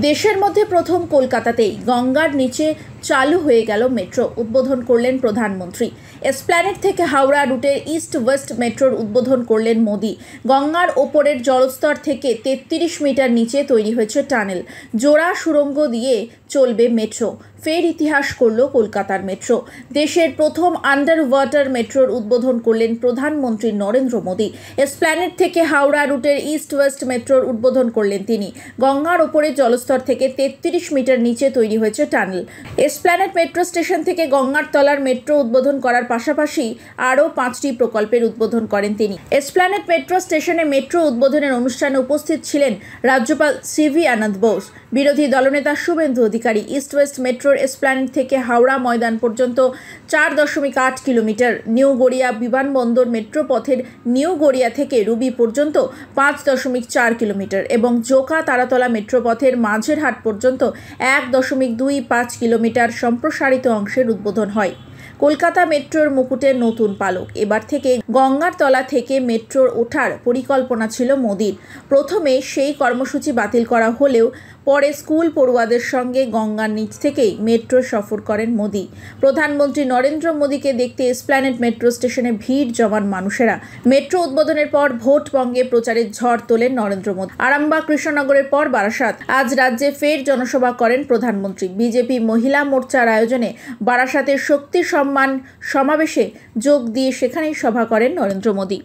দেশের মধ্যে প্রথম কলকাতাতেই গঙ্গার নিচে চালু হয়ে গেল মেট্রো। উদ্বোধন করলেন প্রধানমন্ত্রী। এসপ্ল্যানেড থেকে হাওড়া রুটের ইস্ট ওয়েস্ট মেট্রোর উদ্বোধন করলেন মোদি। গঙ্গার ওপরের জলস্তর থেকে 33 মিটার নিচে তৈরি হয়েছে টানেল। জোড়া সুড়ঙ্গ দিয়ে চলবে মেট্রো। ফের ইতিহাস করল কলকাতার মেট্রো। দেশের প্রথম আন্ডার ওয়াটার মেট্রোর উদ্বোধন করলেন প্রধানমন্ত্রী নরেন্দ্র মোদি। এসপ্ল্যানেড থেকে হাওড়া রুটের ইস্ট ওয়েস্ট মেট্রোর উদ্বোধন করলেন তিনি। গঙ্গার ওপরে জলস্তর থেকে 33 মিটার নিচে তৈরি হয়েছে টানেল। এসপ্ল্যানেড মেট্রো স্টেশন থেকে গঙ্গার তলার মেট্রো উদ্বোধন করার পাশাপাশি আরও 5টি প্রকল্পের উদ্বোধন করেন তিনি। এসপ্ল্যানেড মেট্রো স্টেশনে মেট্রো উদ্বোধনের অনুষ্ঠানে উপস্থিত ছিলেন রাজ্যপাল সিভি আনন্দ বোস, বিরোধী দলনেতা শুভেন্দু অধিকারী। ইস্ট ওয়েস্ট মেট্রোর এসপ্ল্যানেড থেকে হাওড়া ময়দান পর্যন্ত 4.8 কিলোমিটার, নিউ গড়িয়া বিমানবন্দর মেট্রো পথের নিউ গড়িয়া থেকে রুবি পর্যন্ত 5.4 কিলোমিটার এবং জোকা তারাতলা মেট্রো পথের মাঝের হাট পর্যন্ত 1.25 কিলোমিটার সম্প্রসারিত অংশের উদ্বোধন হয়। কলকাতা মেট্রোর মুকুটের নতুন পালক। এবার থেকে গঙ্গার তলা থেকে মেট্রোর ওঠার পরিকল্পনা ছিল মোদির। প্রথমে সেই কর্মসূচি বাতিল করা হলেও পরে স্কুল পড়ুয়াদের সঙ্গে গঙ্গার নিচ থেকেই মেট্রো সফর করেন মোদি। প্রধানমন্ত্রী নরেন্দ্র মোদিকে দেখতে এসপ্ল্যানেড মেট্রো স্টেশনে ভিড় জমান মানুষেরা। মেট্রো উদ্বোধনের পর ভোটবঙ্গে প্রচারের ঝড় তোলেন নরেন্দ্র মোদি। আরামবাগ, কৃষ্ণনগরের পর বারাসাত। আজ রাজ্যে ফের জনসভা করেন প্রধানমন্ত্রী। বিজেপি মহিলা মোর্চার আয়োজনে বারাসাতের শক্তি সম্মান সমাবেশে যোগ দিয়ে সেখানেই সভা করেন নরেন্দ্র মোদি।